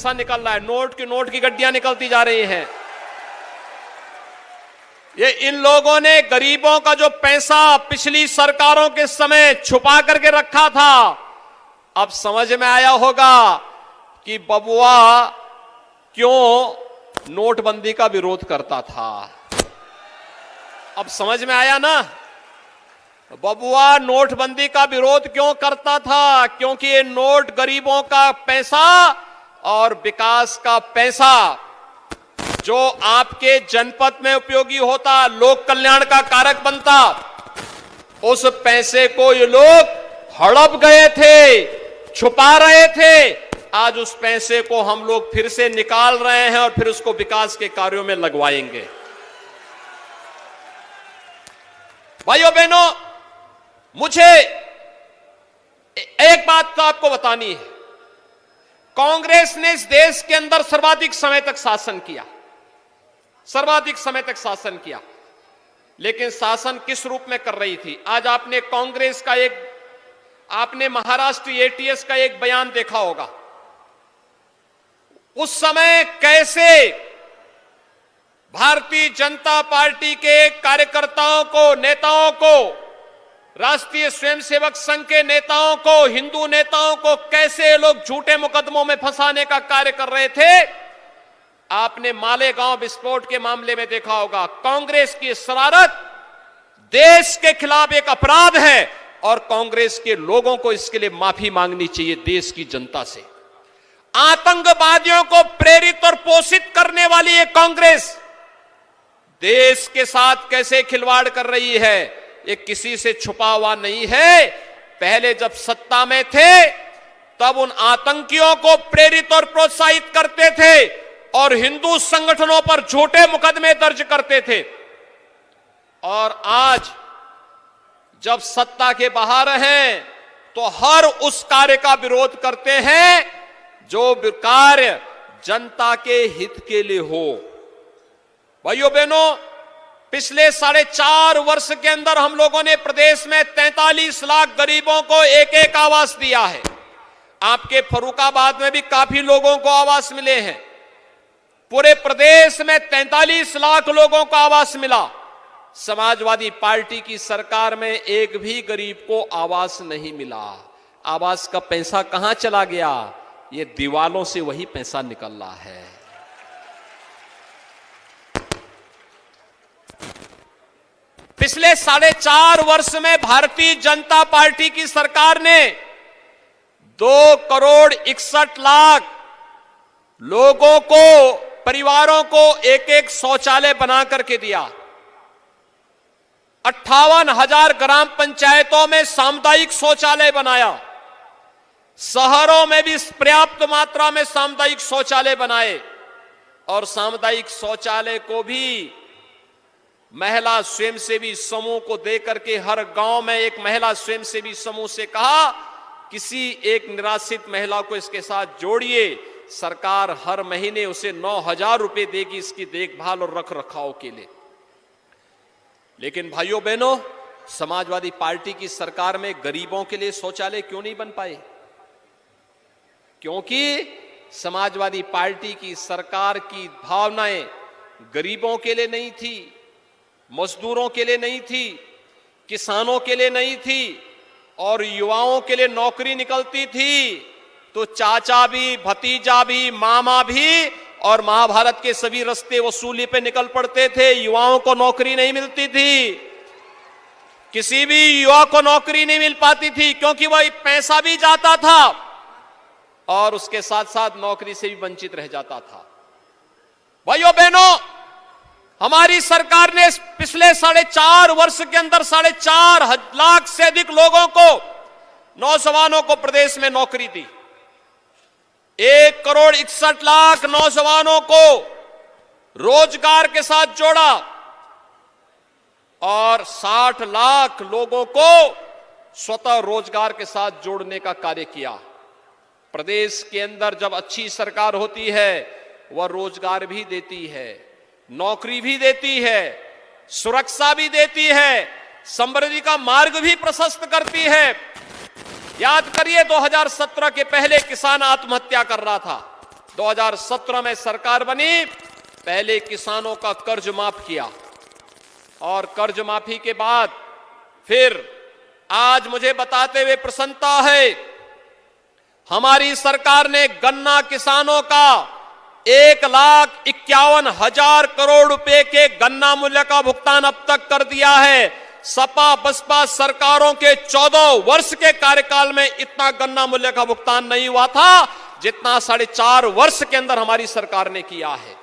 पैसा निकल रहा है, नोट की गड्डियां निकलती जा रही हैं। ये इन लोगों ने गरीबों का जो पैसा पिछली सरकारों के समय छुपा करके रखा था, अब समझ में आया होगा कि बबुआ क्यों नोटबंदी का विरोध करता था। अब समझ में आया ना, बबुआ नोटबंदी का विरोध क्यों करता था, क्योंकि ये नोट गरीबों का पैसा और विकास का पैसा जो आपके जनपद में उपयोगी होता, लोक कल्याण का कारक बनता, उस पैसे को ये लोग हड़प गए थे, छुपा रहे थे। आज उस पैसे को हम लोग फिर से निकाल रहे हैं और फिर उसको विकास के कार्यों में लगवाएंगे। भाइयों बहनों, मुझे एक बात तो आपको बतानी है, कांग्रेस ने इस देश के अंदर सर्वाधिक समय तक शासन किया, सर्वाधिक समय तक शासन किया, लेकिन शासन किस रूप में कर रही थी? आज आपने कांग्रेस का आपने महाराष्ट्र एटीएस का एक बयान देखा होगा। उस समय कैसे भारतीय जनता पार्टी के कार्यकर्ताओं को, नेताओं को, राष्ट्रीय स्वयंसेवक संघ के नेताओं को, हिंदू नेताओं को कैसे लोग झूठे मुकदमों में फंसाने का कार्य कर रहे थे। आपने मालेगांव विस्फोट के मामले में देखा होगा। कांग्रेस की शरारत देश के खिलाफ एक अपराध है और कांग्रेस के लोगों को इसके लिए माफी मांगनी चाहिए देश की जनता से। आतंकवादियों को प्रेरित और पोषित करने वाली ये कांग्रेस देश के साथ कैसे खिलवाड़ कर रही है, ये किसी से छुपा हुआ नहीं है। पहले जब सत्ता में थे तब उन आतंकियों को प्रेरित और प्रोत्साहित करते थे और हिंदू संगठनों पर झूठे मुकदमे दर्ज करते थे, और आज जब सत्ता के बाहर हैं तो हर उस कार्य का विरोध करते हैं जो कार्य जनता के हित के लिए हो। भाइयों बहनों, पिछले 4.5 वर्ष के अंदर हम लोगों ने प्रदेश में 43 लाख गरीबों को एक एक आवास दिया है। आपके फर्रुखाबाद में भी काफी लोगों को आवास मिले हैं। पूरे प्रदेश में 43 लाख लोगों को आवास मिला। समाजवादी पार्टी की सरकार में एक भी गरीब को आवास नहीं मिला। आवास का पैसा कहां चला गया? ये दीवालों से वही पैसा निकल रहा है। पिछले 4.5 वर्ष में भारतीय जनता पार्टी की सरकार ने 2,61,00,000 लोगों को, परिवारों को एक एक शौचालय बना करके दिया। 58,000 ग्राम पंचायतों में सामुदायिक शौचालय बनाया। शहरों में भी पर्याप्त मात्रा में सामुदायिक शौचालय बनाए, और सामुदायिक शौचालय को भी महिला स्वयंसेवी समूह को देकर के हर गांव में एक महिला स्वयंसेवी समूह से कहा, किसी एक निराश्रित महिला को इसके साथ जोड़िए, सरकार हर महीने उसे 9,000 रुपए देगी इसकी देखभाल और रख रखाव के लिए। लेकिन भाइयों बहनों, समाजवादी पार्टी की सरकार में गरीबों के लिए शौचालय क्यों नहीं बन पाए? क्योंकि समाजवादी पार्टी की सरकार की भावनाएं गरीबों के लिए नहीं थी, मजदूरों के लिए नहीं थी, किसानों के लिए नहीं थी, और युवाओं के लिए नौकरी निकलती थी तो चाचा भी, भतीजा भी, मामा भी और महाभारत के सभी रास्ते वसूली पे निकल पड़ते थे। युवाओं को नौकरी नहीं मिलती थी, किसी भी युवा को नौकरी नहीं मिल पाती थी, क्योंकि वह पैसा भी जाता था और उसके साथ साथ नौकरी से भी वंचित रह जाता था। भाइयों बहनों, हमारी सरकार ने पिछले 4.5 वर्ष के अंदर 4.5 लाख से अधिक लोगों को, नौजवानों को प्रदेश में नौकरी दी। 1,61,00,000 नौजवानों को रोजगार के साथ जोड़ा और 60 लाख लोगों को स्वतः रोजगार के साथ जोड़ने का कार्य किया। प्रदेश के अंदर जब अच्छी सरकार होती है वह रोजगार भी देती है, नौकरी भी देती है, सुरक्षा भी देती है, समृद्धि का मार्ग भी प्रशस्त करती है। याद करिए 2017 के पहले किसान आत्महत्या कर रहा था, 2017 में सरकार बनी, पहले किसानों का कर्ज माफ किया और कर्ज माफी के बाद फिर आज मुझे बताते हुए प्रसन्नता है, हमारी सरकार ने गन्ना किसानों का 1,51,000 करोड़ रुपए के गन्ना मूल्य का भुगतान अब तक कर दिया है। सपा बसपा सरकारों के 14 वर्ष के कार्यकाल में इतना गन्ना मूल्य का भुगतान नहीं हुआ था जितना 4.5 वर्ष के अंदर हमारी सरकार ने किया है।